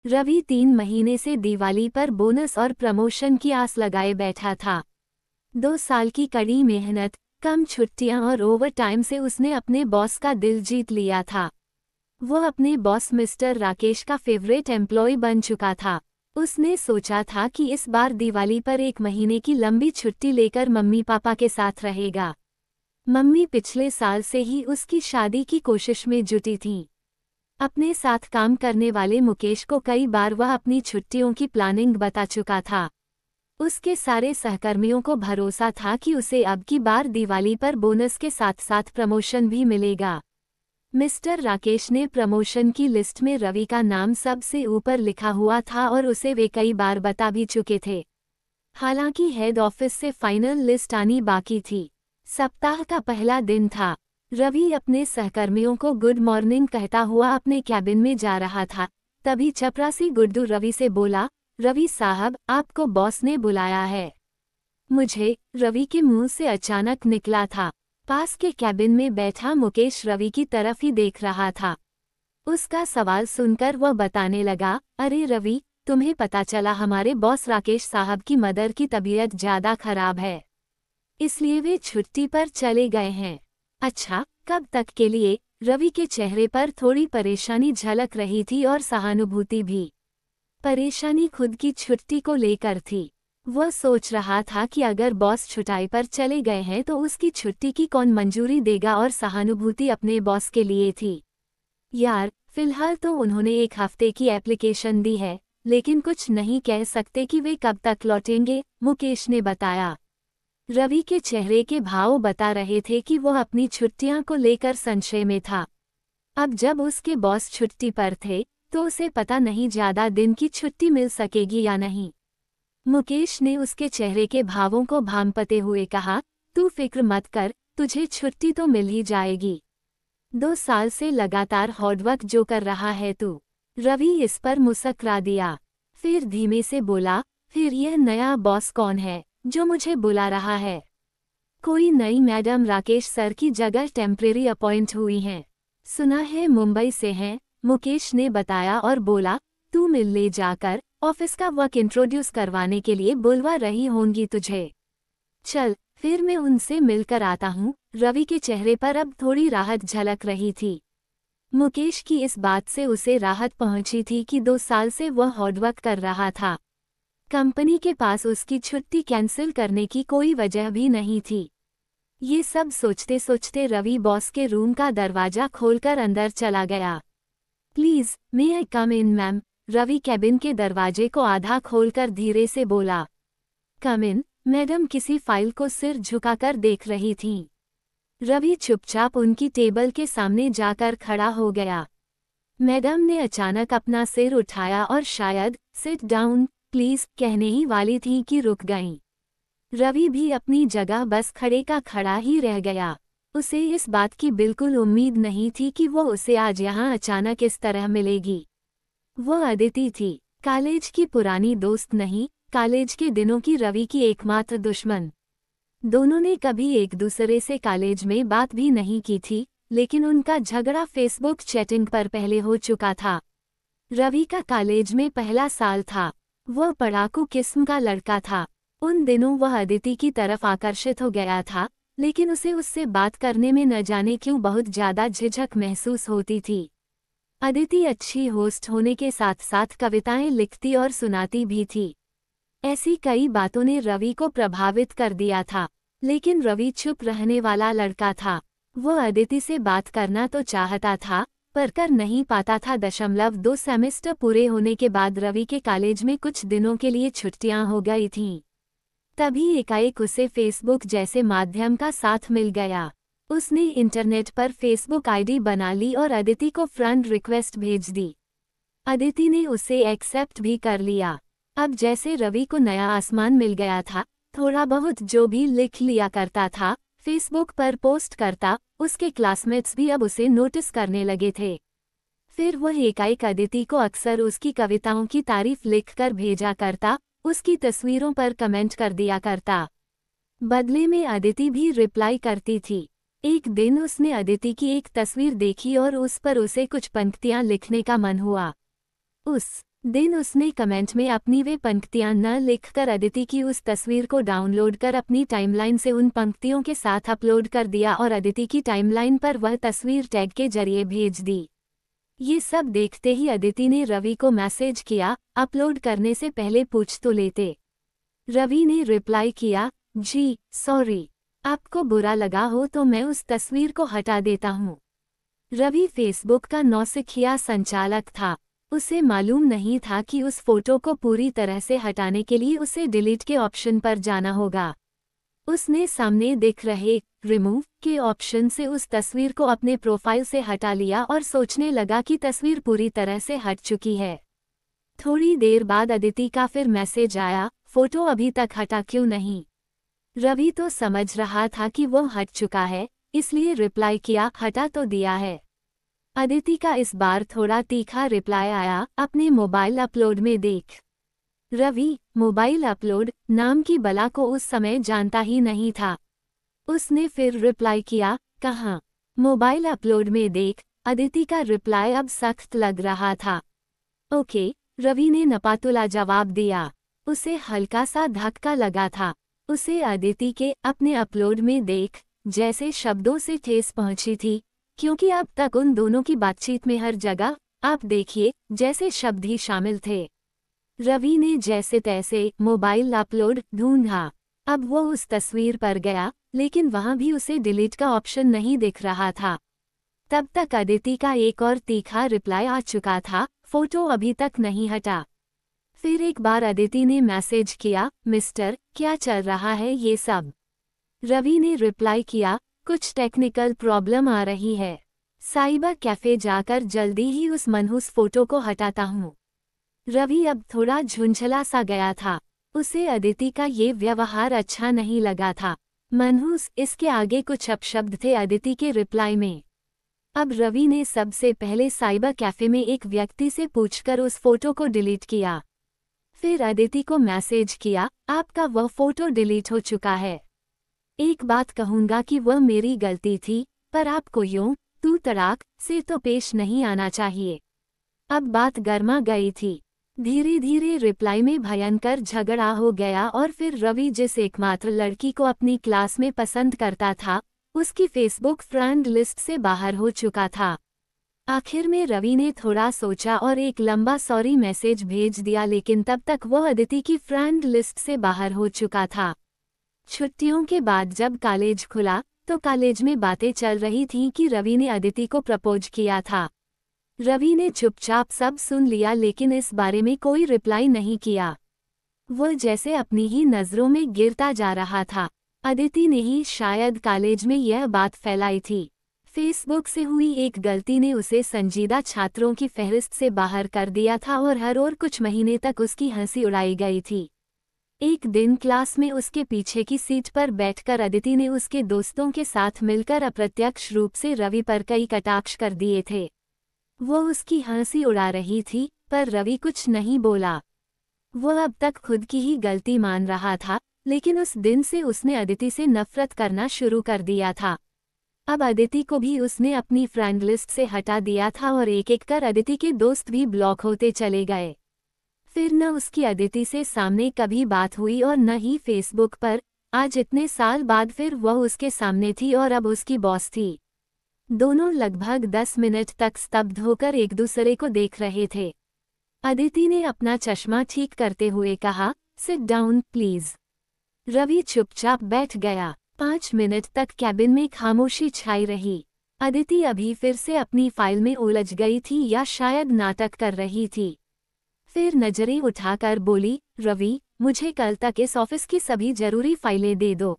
रवि 3 महीने से दिवाली पर बोनस और प्रमोशन की आस लगाए बैठा था। 2 साल की कड़ी मेहनत, कम छुट्टियां और ओवर टाइम से उसने अपने बॉस का दिल जीत लिया था। वो अपने बॉस मिस्टर राकेश का फेवरेट एम्प्लॉय बन चुका था। उसने सोचा था कि इस बार दिवाली पर 1 महीने की लंबी छुट्टी लेकर मम्मी पापा के साथ रहेगा। मम्मी पिछले साल से ही उसकी शादी की कोशिश में जुटी थीं। अपने साथ काम करने वाले मुकेश को कई बार वह अपनी छुट्टियों की प्लानिंग बता चुका था। उसके सारे सहकर्मियों को भरोसा था कि उसे अब की बार दिवाली पर बोनस के साथ साथ प्रमोशन भी मिलेगा। मिस्टर राकेश ने प्रमोशन की लिस्ट में रवि का नाम सबसे ऊपर लिखा हुआ था और उसे वे कई बार बता भी चुके थे। हालांकि हेड ऑफिस से फाइनल लिस्ट आनी बाकी थी। सप्ताह का पहला दिन था। रवि अपने सहकर्मियों को गुड मॉर्निंग कहता हुआ अपने कैबिन में जा रहा था। तभी चपरासी गुड्डू रवि से बोला, रवि साहब, आपको बॉस ने बुलाया है। मुझे, रवि के मुंह से अचानक निकला था। पास के कैबिन में बैठा मुकेश रवि की तरफ ही देख रहा था। उसका सवाल सुनकर वह बताने लगा, अरे रवि, तुम्हें पता चला हमारे बॉस राकेश साहब की मदर की तबीयत ज़्यादा खराब है, इसलिए वे छुट्टी पर चले गए हैं। अच्छा, कब तक के लिए? रवि के चेहरे पर थोड़ी परेशानी झलक रही थी और सहानुभूति भी। परेशानी खुद की छुट्टी को लेकर थी। वह सोच रहा था कि अगर बॉस छुट्टी पर चले गए हैं तो उसकी छुट्टी की कौन मंजूरी देगा, और सहानुभूति अपने बॉस के लिए थी। यार, फिलहाल तो उन्होंने 1 हफ्ते की एप्लीकेशन दी है, लेकिन कुछ नहीं कह सकते कि वे कब तक लौटेंगे, मुकेश ने बताया। रवि के चेहरे के भाव बता रहे थे कि वह अपनी छुट्टियां को लेकर संशय में था। अब जब उसके बॉस छुट्टी पर थे, तो उसे पता नहीं ज्यादा दिन की छुट्टी मिल सकेगी या नहीं। मुकेश ने उसके चेहरे के भावों को भांपते हुए कहा, तू फिक्र मत कर, तुझे छुट्टी तो मिल ही जाएगी। 2 साल से लगातार हार्डवर्क जो कर रहा है तू। रवि इस पर मुस्कुरा दिया। फिर धीमे से बोला, फिर यह नया बॉस कौन है जो मुझे बुला रहा है? कोई नई मैडम राकेश सर की जगह टेम्परेरी अपॉइंट हुई हैं। सुना है मुंबई से हैं, मुकेश ने बताया और बोला, तू मिल ले जाकर ऑफिस का वर्क इंट्रोड्यूस करवाने के लिए बुलवा रही होंगी तुझे। चल, फिर मैं उनसे मिलकर आता हूँ। रवि के चेहरे पर अब थोड़ी राहत झलक रही थी। मुकेश की इस बात से उसे राहत पहुंची थी कि 2 साल से वह हार्डवर्क कर रहा था। कंपनी के पास उसकी छुट्टी कैंसिल करने की कोई वजह भी नहीं थी। ये सब सोचते सोचते रवि बॉस के रूम का दरवाजा खोलकर अंदर चला गया। Please, may I come in ma'am? Ravi cabin के दरवाजे को आधा खोलकर धीरे से बोला। कम इन? मैडम किसी फाइल को सिर झुकाकर देख रही थीं। रवि चुपचाप उनकी टेबल के सामने जाकर खड़ा हो गया। मैडम ने अचानक अपना सिर उठाया और शायद सिट डाउन प्लीज कहने ही वाली थी कि रुक गईं। रवि भी अपनी जगह बस खड़े का खड़ा ही रह गया। उसे इस बात की बिल्कुल उम्मीद नहीं थी कि वो उसे आज यहाँ अचानक इस तरह मिलेगी। वो अदिति थी, कॉलेज की पुरानी दोस्त नहीं, कॉलेज के दिनों की रवि की एकमात्र दुश्मन। दोनों ने कभी एक दूसरे से कॉलेज में बात भी नहीं की थी, लेकिन उनका झगड़ा फेसबुक चैटिंग पर पहले हो चुका था। रवि का कॉलेज में पहला साल था। वह पढ़ाकू किस्म का लड़का था। उन दिनों वह अदिति की तरफ आकर्षित हो गया था, लेकिन उसे उससे बात करने में न जाने क्यों बहुत ज़्यादा झिझक महसूस होती थी। अदिति अच्छी होस्ट होने के साथ साथ कविताएं लिखती और सुनाती भी थी। ऐसी कई बातों ने रवि को प्रभावित कर दिया था, लेकिन रवि चुप रहने वाला लड़का था। वह अदिति से बात करना तो चाहता था, पर कर नहीं पाता था। 2 सेमेस्टर पूरे होने के बाद रवि के कॉलेज में कुछ दिनों के लिए छुट्टियां हो गई थीं। तभी एकाएक उसे फेसबुक जैसे माध्यम का साथ मिल गया। उसने इंटरनेट पर फेसबुक आईडी बना ली और अदिति को फ्रेंड रिक्वेस्ट भेज दी। अदिति ने उसे एक्सेप्ट भी कर लिया। अब जैसे रवि को नया आसमान मिल गया था, थोड़ा बहुत जो भी लिख लिया करता था, फेसबुक पर पोस्ट करता, उसके क्लासमेट्स भी अब उसे नोटिस करने लगे थे। फिर वह एकाएक अदिति को अक्सर उसकी कविताओं की तारीफ लिखकर भेजा करता, उसकी तस्वीरों पर कमेंट कर दिया करता। बदले में अदिति भी रिप्लाई करती थी। एक दिन उसने अदिति की एक तस्वीर देखी और उस पर उसे कुछ पंक्तियां लिखने का मन हुआ। उस दिन उसने कमेंट में अपनी वे पंक्तियां न लिखकर अदिति की उस तस्वीर को डाउनलोड कर अपनी टाइमलाइन से उन पंक्तियों के साथ अपलोड कर दिया और अदिति की टाइमलाइन पर वह तस्वीर टैग के जरिए भेज दी। ये सब देखते ही अदिति ने रवि को मैसेज किया, अपलोड करने से पहले पूछ तो लेते। रवि ने रिप्लाई किया, जी सॉरी, आपको बुरा लगा हो तो मैं उस तस्वीर को हटा देता हूँ। रवि फेसबुक का नौसिखिया संचालक था। उसे मालूम नहीं था कि उस फोटो को पूरी तरह से हटाने के लिए उसे डिलीट के ऑप्शन पर जाना होगा। उसने सामने दिख रहे रिमूव के ऑप्शन से उस तस्वीर को अपने प्रोफाइल से हटा लिया और सोचने लगा कि तस्वीर पूरी तरह से हट चुकी है। थोड़ी देर बाद अदिति का फिर मैसेज आया, फोटो अभी तक हटा क्यों नहीं? रवि तो समझ रहा था कि वो हट चुका है, इसलिए रिप्लाई किया, हटा तो दिया है। अदिति का इस बार थोड़ा तीखा रिप्लाई आया, अपने मोबाइल अपलोड में देख। रवि मोबाइल अपलोड नाम की बला को उस समय जानता ही नहीं था। उसने फिर रिप्लाई किया, कहाँ? मोबाइल अपलोड में देख। अदिति का रिप्लाई अब सख्त लग रहा था। ओके, रवि ने नपातुला जवाब दिया। उसे हल्का सा धक्का लगा था। उसे अदिति के अपने अपलोड में देख जैसे शब्दों से ठेस पहुंची थी, क्योंकि अब तक उन दोनों की बातचीत में हर जगह आप देखिए जैसे शब्द ही शामिल थे। रवि ने जैसे तैसे मोबाइल अपलोड ढूंढा। अब वो उस तस्वीर पर गया, लेकिन वहां भी उसे डिलीट का ऑप्शन नहीं दिख रहा था। तब तक अदिति का एक और तीखा रिप्लाई आ चुका था, फोटो अभी तक नहीं हटा। फिर एक बार अदिति ने मैसेज किया, मिस्टर क्या चल रहा है ये सब? रवि ने रिप्लाई किया, कुछ टेक्निकल प्रॉब्लम आ रही है। साइबर कैफे जाकर जल्दी ही उस मनहूस फोटो को हटाता हूँ। रवि अब थोड़ा झुंझला सा गया था। उसे अदिति का ये व्यवहार अच्छा नहीं लगा था। मनहूस, इसके आगे कुछ अपशब्द थे अदिति के रिप्लाई में। अब रवि ने सबसे पहले साइबर कैफे में एक व्यक्ति से पूछकर उस फोटो को डिलीट किया। फिर अदिति को मैसेज किया, आपका वह फोटो डिलीट हो चुका है। एक बात कहूंगा कि वह मेरी गलती थी, पर आपको यूं तू तड़ाक से तो पेश नहीं आना चाहिए। अब बात गर्मा गई थी। धीरे धीरे रिप्लाई में भयंकर झगड़ा हो गया और फिर रवि जिस एकमात्र लड़की को अपनी क्लास में पसंद करता था, उसकी फेसबुक फ्रेंड लिस्ट से बाहर हो चुका था। आखिर में रवि ने थोड़ा सोचा और एक लंबा सॉरी मैसेज भेज दिया, लेकिन तब तक वह अदिति की फ्रेंड लिस्ट से बाहर हो चुका था। छुट्टियों के बाद जब कॉलेज खुला तो कॉलेज में बातें चल रही थीं कि रवि ने अदिति को प्रपोज किया था। रवि ने चुपचाप सब सुन लिया, लेकिन इस बारे में कोई रिप्लाई नहीं किया। वह जैसे अपनी ही नज़रों में गिरता जा रहा था। अदिति ने ही शायद कॉलेज में यह बात फैलाई थी। फेसबुक से हुई एक गलती ने उसे संजीदा छात्रों की फहरिस्त से बाहर कर दिया था और हर और कुछ महीने तक उसकी हंसी उड़ाई गई थी। एक दिन क्लास में उसके पीछे की सीट पर बैठकर अदिति ने उसके दोस्तों के साथ मिलकर अप्रत्यक्ष रूप से रवि पर कई कटाक्ष कर दिए थे। वो उसकी हंसी उड़ा रही थी, पर रवि कुछ नहीं बोला। वह अब तक खुद की ही गलती मान रहा था, लेकिन उस दिन से उसने अदिति से नफरत करना शुरू कर दिया था। अब अदिति को भी उसने अपनी फ्रेंड लिस्ट से हटा दिया था और एक एक कर अदिति के दोस्त भी ब्लॉक होते चले गए। फिर न उसकी अदिति से सामने कभी बात हुई और न ही फेसबुक पर। आज इतने साल बाद फिर वह उसके सामने थी और अब उसकी बॉस थी। दोनों लगभग 10 मिनट तक स्तब्ध होकर एक दूसरे को देख रहे थे। अदिति ने अपना चश्मा ठीक करते हुए कहा, सिट डाउन प्लीज। रवि चुपचाप बैठ गया। 5 मिनट तक कैबिन में खामोशी छाई रही। अदिति अभी फिर से अपनी फाइल में उलझ गई थी या शायद नाटक कर रही थी। फिर नजरें उठाकर बोली, रवि मुझे कल तक इस ऑफिस की सभी जरूरी फाइलें दे दो।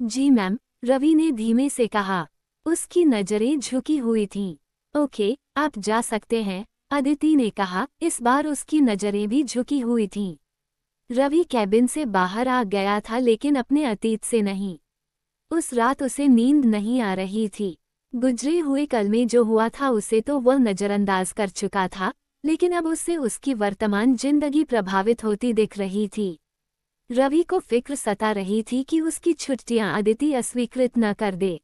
जी मैम, रवि ने धीमे से कहा। उसकी नजरें झुकी हुई थीं। ओके, आप जा सकते हैं, अदिति ने कहा। इस बार उसकी नजरें भी झुकी हुई थीं। रवि कैबिन से बाहर आ गया था, लेकिन अपने अतीत से नहीं। उस रात उसे नींद नहीं आ रही थी। गुजरे हुए कल में जो हुआ था उसे तो वह नजरअंदाज कर चुका था, लेकिन अब उससे उसकी वर्तमान जिंदगी प्रभावित होती दिख रही थी। रवि को फिक्र सता रही थी कि उसकी छुट्टियां अदिति अस्वीकृत न कर दे।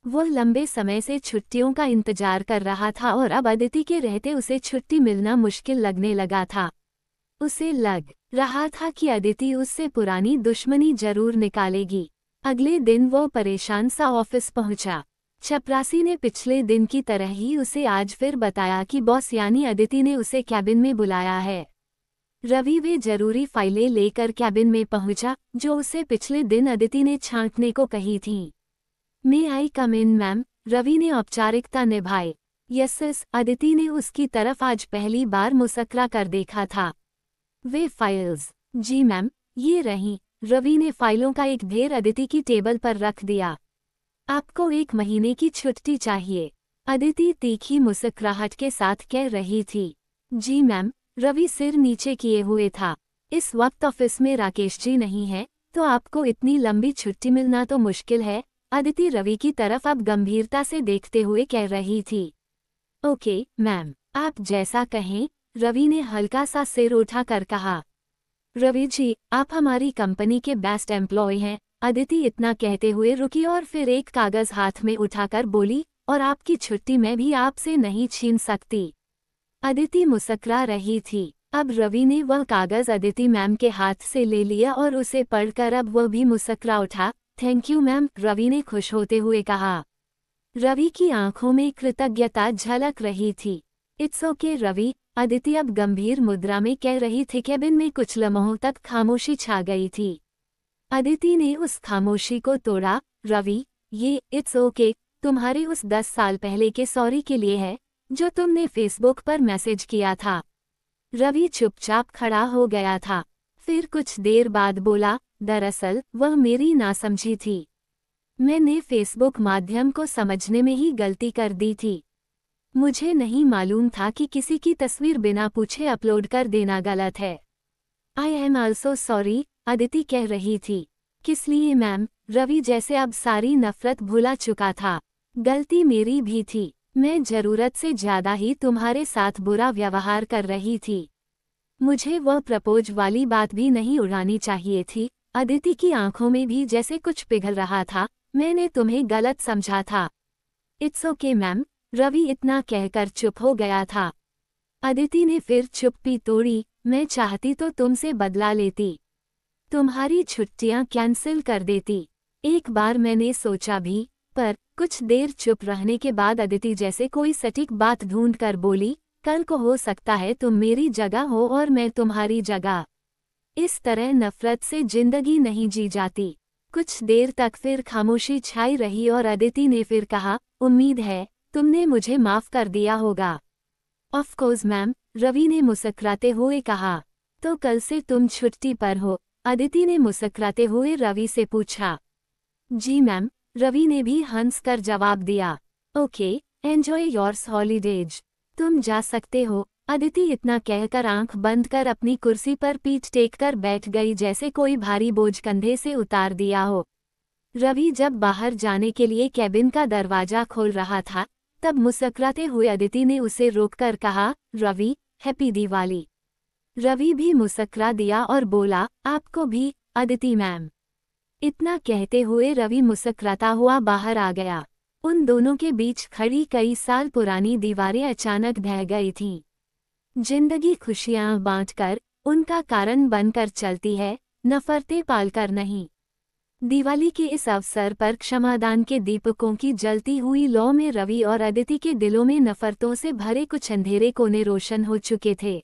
वह लंबे समय से छुट्टियों का इंतजार कर रहा था और अब अदिति के रहते उसे छुट्टी मिलना मुश्किल लगने लगा था। उसे लग रहा था कि अदिति उससे पुरानी दुश्मनी जरूर निकालेगी। अगले दिन वो परेशान सा ऑफिस पहुंचा। चपरासी ने पिछले दिन की तरह ही उसे आज फिर बताया कि बॉस यानी अदिति ने उसे कैबिन में बुलाया है। रवि वे जरूरी फाइलें लेकर कैबिन में पहुंचा जो उसे पिछले दिन अदिति ने छांटने को कही थीं। मे I come in ma'am? Ravi ने औपचारिकता निभाई। यस, अदिति ने उसकी तरफ आज पहली बार मुस्कुरा कर देखा था। वे फाइल्स? जी मैम, ये रहीं। रवि ने फाइलों का एक ढेर अदिति की टेबल पर रख दिया। आपको 1 महीने की छुट्टी चाहिए? अदिति तीखी मुस्कुराहट के साथ कह रही थी। जी मैम, रवि सिर नीचे किए हुए था। इस वक्त ऑफिस में राकेश जी नहीं है, तो आपको इतनी लंबी छुट्टी मिलना तो मुश्किल है। अदिति रवि की तरफ अब गंभीरता से देखते हुए कह रही थी। ओके मैम, आप जैसा कहें, रवि ने हल्का सा सिर उठाकर कहा। रवि जी, आप हमारी कंपनी के बेस्ट एम्प्लॉय हैं। अदिति इतना कहते हुए रुकी और फिर एक कागज हाथ में उठाकर बोली, और आपकी छुट्टी मैं भी आपसे नहीं छीन सकती। अदिति मुस्कुरा रही थी। अब रवि ने वह कागज अदिति मैम के हाथ से ले लिया और उसे पढ़कर अब वह भी मुस्कुरा उठा। थैंक यू मैम, रवि ने खुश होते हुए कहा। रवि की आंखों में कृतज्ञता झलक रही थी। इट्स ओके रवि, अदिति अब गंभीर मुद्रा में कह रही थी। कैबिन में कुछ लम्हों तक खामोशी छा गई थी। अदिति ने उस खामोशी को तोड़ा। रवि, ये इट्स ओके तुम्हारे उस 10 साल पहले के सॉरी के लिए है जो तुमने फेसबुक पर मैसेज किया था। रवि चुपचाप खड़ा हो गया था। फिर कुछ देर बाद बोला, दरअसल वह मेरी नासमझी थी। मैंने फेसबुक माध्यम को समझने में ही गलती कर दी थी। मुझे नहीं मालूम था कि किसी की तस्वीर बिना पूछे अपलोड कर देना गलत है। I am also sorry, Aditi कह रही थी। किस लिए मैम? रवि जैसे अब सारी नफरत भुला चुका था। गलती मेरी भी थी। मैं जरूरत से ज्यादा ही तुम्हारे साथ बुरा व्यवहार कर रही थी। मुझे वह प्रपोज वाली बात भी नहीं उड़ानी चाहिए थी। अदिति की आंखों में भी जैसे कुछ पिघल रहा था। मैंने तुम्हें गलत समझा था। इट्स ओके मैम, रवि इतना कहकर चुप हो गया था। अदिति ने फिर चुप्पी तोड़ी। मैं चाहती तो तुमसे बदला लेती, तुम्हारी छुट्टियां कैंसिल कर देती। एक बार मैंने सोचा भी, पर कुछ देर चुप रहने के बाद अदिति जैसे कोई सटीक बात ढूंढ कर बोली, कल को हो सकता है तुम मेरी जगह हो और मैं तुम्हारी जगह। इस तरह नफरत से जिंदगी नहीं जी जाती। कुछ देर तक फिर खामोशी छाई रही और अदिति ने फिर कहा, उम्मीद है तुमने मुझे माफ कर दिया होगा। ऑफ कोर्स मैम, रवि ने मुस्कुराते हुए कहा। तो कल से तुम छुट्टी पर हो? अदिति ने मुस्कुराते हुए रवि से पूछा। जी मैम, रवि ने भी हंसकर जवाब दिया। ओके, एंजॉय योर्स हॉलीडेज, तुम जा सकते हो। अदिति इतना कहकर आंख बंद कर अपनी कुर्सी पर पीठ टेक कर बैठ गई जैसे कोई भारी बोझ कंधे से उतार दिया हो। रवि जब बाहर जाने के लिए कैबिन का दरवाजा खोल रहा था, तब मुस्कुराते हुए अदिति ने उसे रोककर कहा, रवि, हैप्पी दिवाली। रवि भी मुस्कुरा दिया और बोला, आपको भी, अदिति मैम। इतना कहते हुए रवि मुस्कुराता हुआ बाहर आ गया। उन दोनों के बीच खड़ी कई साल पुरानी दीवारें अचानक ढह गई थीं। जिंदगी खुशियां बांटकर, उनका कारण बनकर चलती है, नफरतें पालकर नहीं। दिवाली के इस अवसर पर क्षमादान के दीपकों की जलती हुई लौ में रवि और अदिति के दिलों में नफरतों से भरे कुछ अंधेरे कोने रोशन हो चुके थे।